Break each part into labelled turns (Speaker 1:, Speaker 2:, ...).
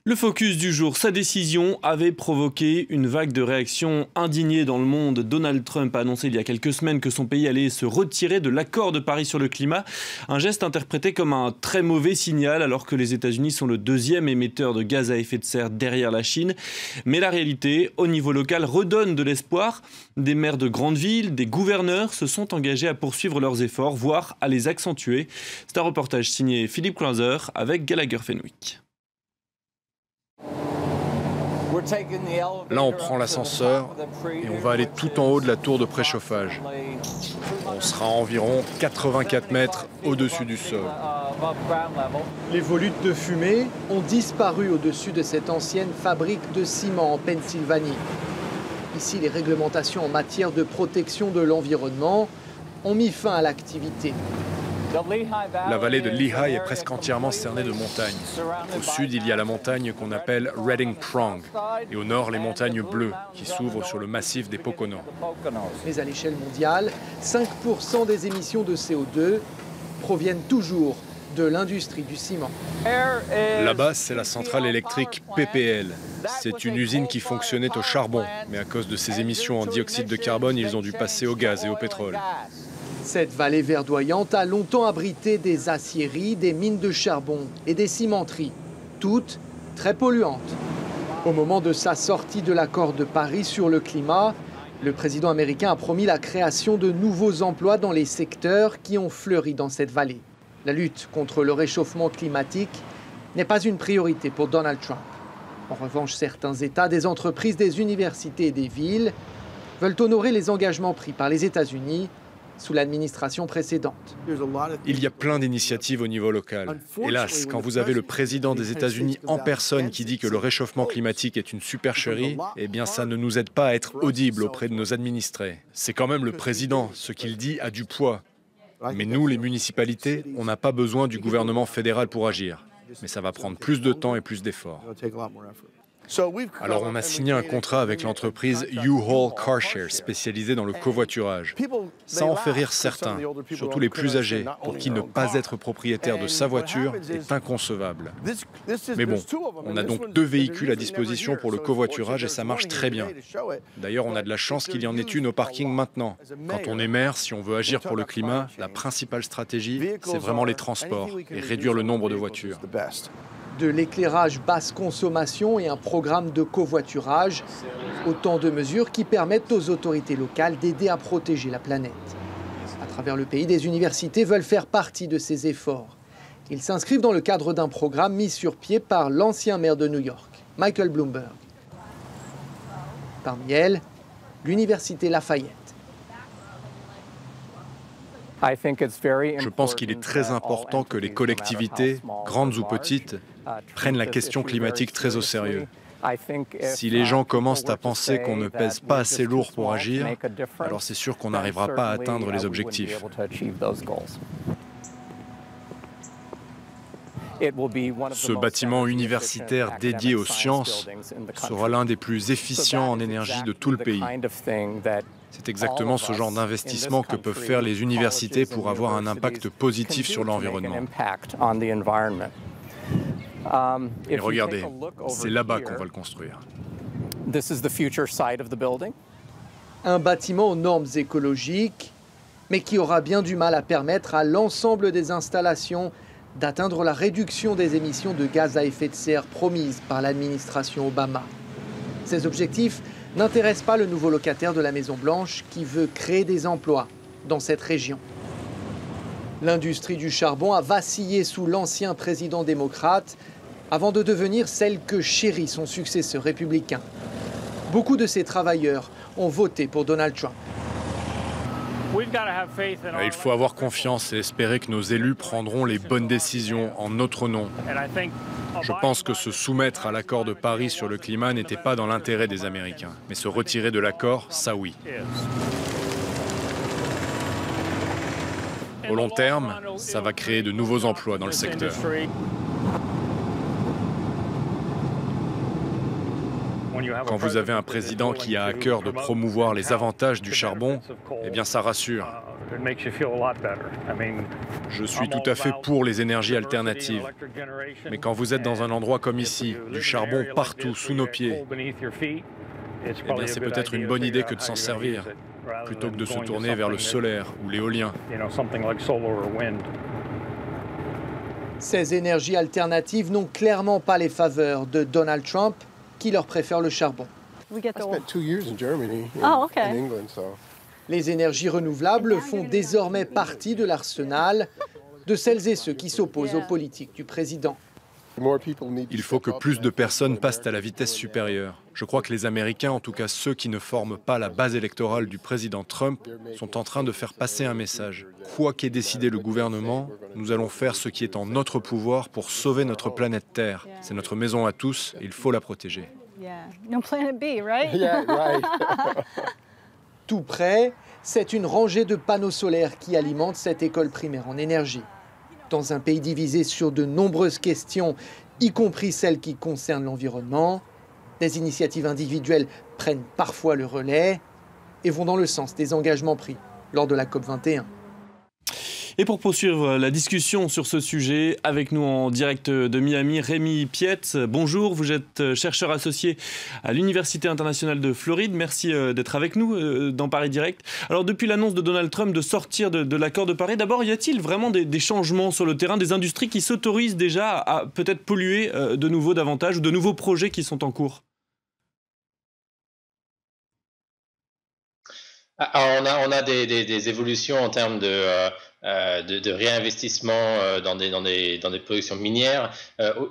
Speaker 1: Le focus du jour, sa décision avait provoqué une vague de réactions indignées dans le monde. Donald Trump a annoncé il y a quelques semaines que son pays allait se retirer de l'accord de Paris sur le climat. Un geste interprété comme un très mauvais signal alors que les États-Unis sont le deuxième émetteur de gaz à effet de serre derrière la Chine. Mais la réalité, au niveau local, redonne de l'espoir. Des maires de grandes villes, des gouverneurs se sont engagés à poursuivre leurs efforts, voire à les accentuer. C'est un reportage signé Philippe Cloiser avec Gallagher Fenwick.
Speaker 2: Là, on prend l'ascenseur et on va aller tout en haut de la tour de préchauffage. On sera à environ 84 mètres au-dessus du sol.
Speaker 3: Les volutes de fumée ont disparu au-dessus de cette ancienne fabrique de ciment en Pennsylvanie. Ici, les réglementations en matière de protection de l'environnement ont mis fin à l'activité.
Speaker 2: La vallée de Lehigh est presque entièrement cernée de montagnes. Au sud, il y a la montagne qu'on appelle Redding Prong. Et au nord, les montagnes bleues qui s'ouvrent sur le massif des Poconos.
Speaker 3: Mais à l'échelle mondiale, 5% des émissions de CO2 proviennent toujours de l'industrie du ciment.
Speaker 2: Là-bas, c'est la centrale électrique PPL. C'est une usine qui fonctionnait au charbon. Mais à cause de ses émissions en dioxyde de carbone, ils ont dû passer au gaz et au pétrole.
Speaker 3: Cette vallée verdoyante a longtemps abrité des aciéries, des mines de charbon et des cimenteries, toutes très polluantes. Au moment de sa sortie de l'accord de Paris sur le climat, le président américain a promis la création de nouveaux emplois dans les secteurs qui ont fleuri dans cette vallée. La lutte contre le réchauffement climatique n'est pas une priorité pour Donald Trump. En revanche, certains États, des entreprises, des universités et des villes veulent honorer les engagements pris par les États-Unis sous l'administration précédente.
Speaker 2: Il y a plein d'initiatives au niveau local. Hélas, quand vous avez le président des États-Unis en personne qui dit que le réchauffement climatique est une supercherie, eh bien ça ne nous aide pas à être audibles auprès de nos administrés. C'est quand même le président, ce qu'il dit a du poids. Mais nous, les municipalités, on n'a pas besoin du gouvernement fédéral pour agir. Mais ça va prendre plus de temps et plus d'efforts. Alors on a signé un contrat avec l'entreprise U-Haul Carshare, spécialisée dans le covoiturage. Ça en fait rire certains, surtout les plus âgés, pour qui ne pas être propriétaire de sa voiture est inconcevable. Mais bon, on a donc 2 véhicules à disposition pour le covoiturage et ça marche très bien. D'ailleurs, on a de la chance qu'il y en ait une au parking maintenant. Quand on est maire, si on veut agir pour le climat, la principale stratégie, c'est vraiment les transports et réduire le nombre de voitures.
Speaker 3: De l'éclairage basse consommation et un programme de covoiturage, autant de mesures qui permettent aux autorités locales d'aider à protéger la planète. À travers le pays, des universités veulent faire partie de ces efforts. Ils s'inscrivent dans le cadre d'un programme mis sur pied par l'ancien maire de New York, Michael Bloomberg. Parmi elles, l'université Lafayette.
Speaker 2: Je pense qu'il est très important que les collectivités, grandes ou petites, prennent la question climatique très au sérieux. Si les gens commencent à penser qu'on ne pèse pas assez lourd pour agir, alors c'est sûr qu'on n'arrivera pas à atteindre les objectifs. Ce bâtiment universitaire dédié aux sciences sera l'un des plus efficients en énergie de tout le pays. C'est exactement ce genre d'investissement que peuvent faire les universités pour avoir un impact positif sur l'environnement. Et regardez, c'est là-bas qu'on va le construire.
Speaker 3: Un bâtiment aux normes écologiques, mais qui aura bien du mal à permettre à l'ensemble des installations d'atteindre la réduction des émissions de gaz à effet de serre promise par l'administration Obama. Ces objectifs n'intéressent pas le nouveau locataire de la Maison-Blanche qui veut créer des emplois dans cette région. L'industrie du charbon a vacillé sous l'ancien président démocrate avant de devenir celle que chérit son successeur républicain. Beaucoup de ces travailleurs ont voté pour Donald Trump.
Speaker 2: Il faut avoir confiance et espérer que nos élus prendront les bonnes décisions en notre nom. Je pense que se soumettre à l'accord de Paris sur le climat n'était pas dans l'intérêt des Américains. Mais se retirer de l'accord, ça oui. Au long terme, ça va créer de nouveaux emplois dans le secteur. Quand vous avez un président qui a à cœur de promouvoir les avantages du charbon, eh bien ça rassure. Je suis tout à fait pour les énergies alternatives. Mais quand vous êtes dans un endroit comme ici, du charbon partout sous nos pieds, eh bien c'est peut-être une bonne idée que de s'en servir, plutôt que de se tourner vers le solaire ou l'éolien.
Speaker 3: Ces énergies alternatives n'ont clairement pas les faveurs de Donald Trump, qui leur préfère le charbon. Les énergies renouvelables font désormais partie de l'arsenal de celles et ceux qui s'opposent aux politiques du président.
Speaker 2: Il faut que plus de personnes passent à la vitesse supérieure. Je crois que les Américains, en tout cas ceux qui ne forment pas la base électorale du président Trump, sont en train de faire passer un message. Quoi qu'ait décidé le gouvernement, nous allons faire ce qui est en notre pouvoir pour sauver notre planète Terre. C'est notre maison à tous et il faut la protéger.
Speaker 4: No planet B, right?
Speaker 3: Tout près, c'est une rangée de panneaux solaires qui alimente cette école primaire en énergie. Dans un pays divisé sur de nombreuses questions, y compris celles qui concernent l'environnement, des initiatives individuelles prennent parfois le relais et vont dans le sens des engagements pris lors de la COP21.
Speaker 1: Et pour poursuivre la discussion sur ce sujet, avec nous en direct de Miami, Rémi Pietz. Bonjour, vous êtes chercheur associé à l'Université internationale de Floride. Merci d'être avec nous dans Paris Direct. Alors depuis l'annonce de Donald Trump de sortir de l'accord de Paris, d'abord, y a-t-il vraiment des changements sur le terrain, des industries qui s'autorisent déjà à peut-être polluer de nouveau davantage ou de nouveaux projets qui sont en cours ?
Speaker 5: On a des évolutions en termes de réinvestissement dans des productions minières.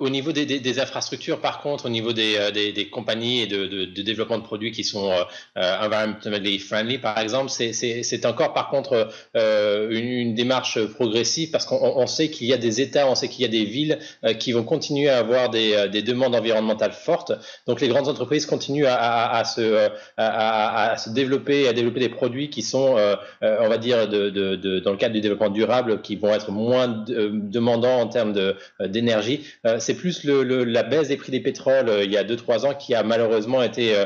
Speaker 5: Au niveau des infrastructures, par contre, au niveau des compagnies et de développement de produits qui sont environmentally friendly, par exemple, c'est encore, par contre, une démarche progressive parce qu'on sait qu'il y a des États, on sait qu'il y a des villes qui vont continuer à avoir des demandes environnementales fortes. Donc, les grandes entreprises continuent à se développer, à développer des produits qui sont, on va dire, dans le cadre du développement durable, qui vont être moins demandants en termes d'énergie. C'est plus la baisse des prix des pétroles il y a 2-3 ans qui a malheureusement été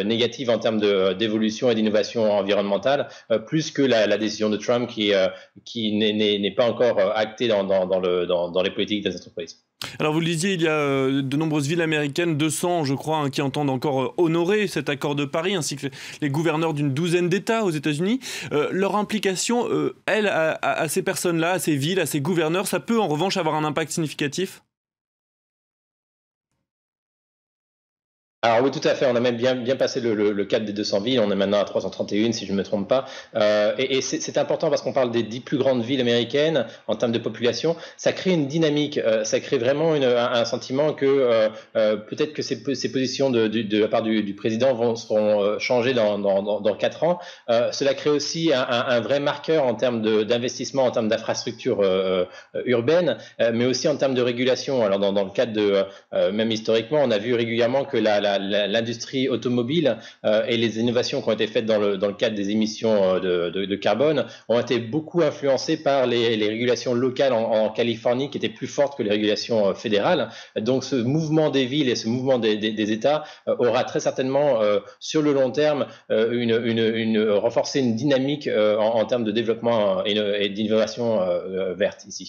Speaker 5: négative en termes d'évolution et d'innovation environnementale, plus que la décision de Trump qui n'est pas encore actée dans les politiques des entreprises.
Speaker 1: Alors vous le disiez, il y a de nombreuses villes américaines, 200 je crois, qui entendent encore honorer cet accord de Paris, ainsi que les gouverneurs d'une douzaine d'États aux États-Unis. Leur implication, à ces personnes-là, à ces villes, à ces gouverneurs, ça peut en revanche avoir un impact significatif ?
Speaker 5: Alors oui, tout à fait. On a même bien passé le cap des 200 villes. On est maintenant à 331, si je ne me trompe pas. Et c'est important parce qu'on parle des 10 plus grandes villes américaines en termes de population. Ça crée une dynamique. Ça crée vraiment un sentiment que peut-être que ces positions de la part du président seront changées dans 4 ans. Cela crée aussi un vrai marqueur en termes d'investissement, en termes d'infrastructures urbaines, mais aussi en termes de régulation. Alors dans le cadre même historiquement, on a vu régulièrement que l'industrie automobile et les innovations qui ont été faites dans le cadre des émissions de carbone ont été beaucoup influencées par les régulations locales en Californie qui étaient plus fortes que les régulations fédérales. Donc ce mouvement des villes et ce mouvement des États aura très certainement sur le long terme renforcé une dynamique en termes de développement et d'innovation verte ici.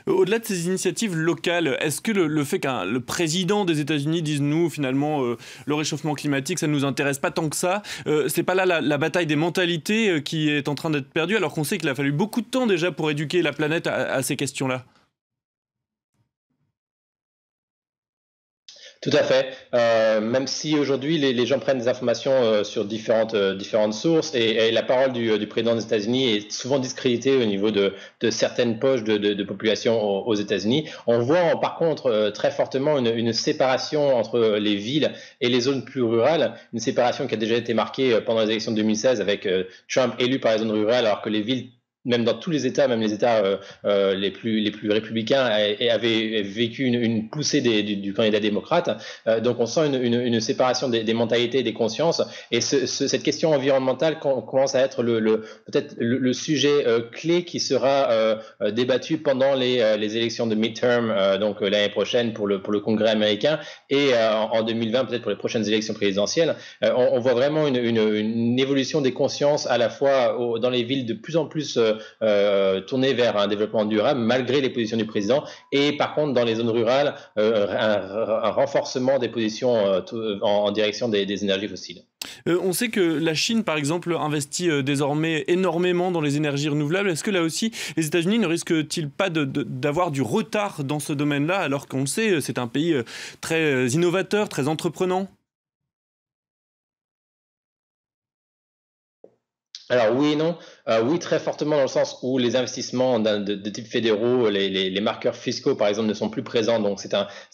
Speaker 1: Au-delà de ces initiatives locales, est-ce que le fait qu'un le président des États-Unis dise nous finalement le réchauffement climatique ça ne nous intéresse pas tant que ça, c'est pas là la bataille des mentalités qui est en train d'être perdue alors qu'on sait qu'il a fallu beaucoup de temps déjà pour éduquer la planète à ces questions-là?
Speaker 5: Tout à fait. Même si aujourd'hui les gens prennent des informations sur différentes sources et la parole du président des États-Unis est souvent discréditée au niveau de certaines poches de population aux États-Unis. On voit par contre très fortement une séparation entre les villes et les zones plus rurales, une séparation qui a déjà été marquée pendant les élections de 2016 avec Trump élu par les zones rurales alors que les villes même dans tous les États, même les États les plus républicains, avaient vécu une poussée du candidat démocrate. Donc on sent une séparation des mentalités et des consciences. Et cette question environnementale commence à être peut-être le sujet clé qui sera débattu pendant les élections de midterm, donc l'année prochaine pour le Congrès américain, et en 2020 peut-être pour les prochaines élections présidentielles. On voit vraiment une évolution des consciences à la fois dans les villes de plus en plus tournées vers un développement durable malgré les positions du président, et par contre dans les zones rurales un renforcement des positions en direction des énergies fossiles.
Speaker 1: On sait que la Chine, par exemple, investit désormais énormément dans les énergies renouvelables. Est-ce que là aussi, les États-Unis ne risquent-ils pas d'avoir du retard dans ce domaine-là, alors qu'on le sait, c'est un pays très innovateur, très entreprenant?
Speaker 5: Alors oui et non. Oui, très fortement dans le sens où les investissements de type fédéraux, les marqueurs fiscaux par exemple ne sont plus présents, donc c'est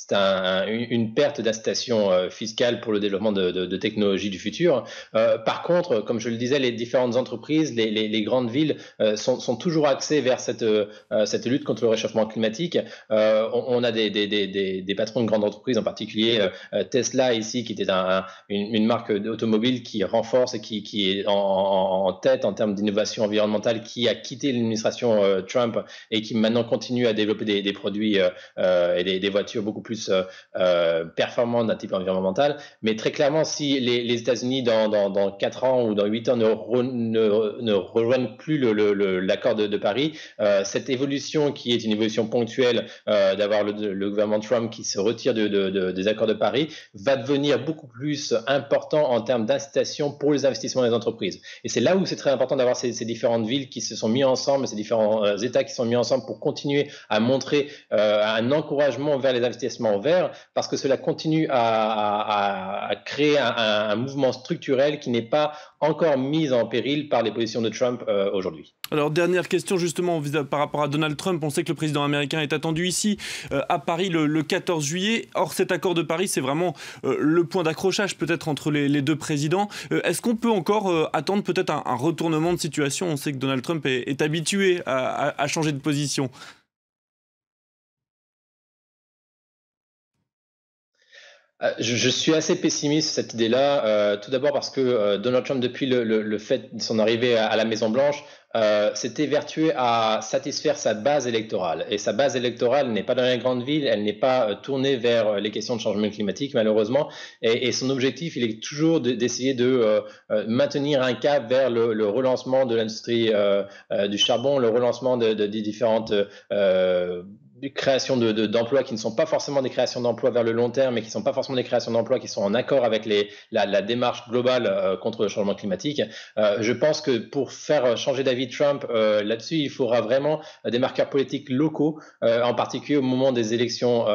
Speaker 5: une perte d'incitation fiscale pour le développement de technologies du futur. Par contre, comme je le disais, les différentes entreprises, les grandes villes sont toujours axées vers cette lutte contre le réchauffement climatique. On a des patrons de grandes entreprises, en particulier Tesla ici, qui était une marque automobile qui renforce et qui est en tête en termes d'innovation environnementale, qui a quitté l'administration Trump et qui maintenant continue à développer des produits et des voitures beaucoup plus performantes d'un type environnemental. Mais très clairement, si les États-Unis dans 4 ans ou dans 8 ans ne rejoignent plus l'accord de Paris, cette évolution qui est une évolution ponctuelle d'avoir le gouvernement Trump qui se retire des accords de Paris va devenir beaucoup plus important en termes d'incitation pour les investissements des entreprises. Et c'est là où c'est très important d'avoir ces différentes villes qui se sont mis ensemble, ces différents États qui se sont mis ensemble pour continuer à montrer un encouragement vers les investissements verts, parce que cela continue à créer un mouvement structurel qui n'est pas encore mis en péril par les positions de Trump aujourd'hui.
Speaker 1: Alors, dernière question justement par rapport à Donald Trump. On sait que le président américain est attendu ici à Paris le 14 juillet. Or, cet accord de Paris, c'est vraiment le point d'accrochage peut-être entre les deux présidents. Est-ce qu'on peut encore attendre peut-être un retournement de situation? On sait que Donald Trump est habitué à changer de position.
Speaker 5: Je suis assez pessimiste sur cette idée-là. Tout d'abord parce que Donald Trump, depuis le fait de son arrivée à la Maison-Blanche, s'est évertué à satisfaire sa base électorale. Et sa base électorale n'est pas dans les grandes villes, elle n'est pas tournée vers les questions de changement climatique, malheureusement. Et son objectif, il est toujours d'essayer de maintenir un cap vers le relancement de l'industrie du charbon, le relancement des différentes créations d'emplois qui ne sont pas forcément des créations d'emplois vers le long terme, mais qui ne sont pas forcément des créations d'emplois qui sont en accord avec la démarche globale contre le changement climatique. Je pense que pour faire changer d'avis Trump là-dessus, il faudra vraiment des marqueurs politiques locaux, en particulier au moment des élections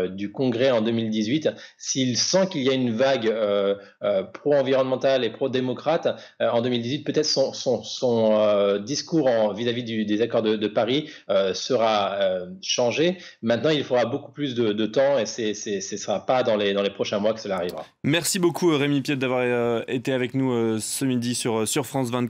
Speaker 5: du Congrès en 2018. S'il sent qu'il y a une vague pro-environnementale et pro-démocrate en 2018, peut-être son discours vis-à-vis des accords de Paris sera changé. Maintenant, il faudra beaucoup plus de temps et ce ne sera pas dans les prochains mois que cela arrivera.
Speaker 1: Merci beaucoup Rémi Piette d'avoir été avec nous ce midi sur France 24.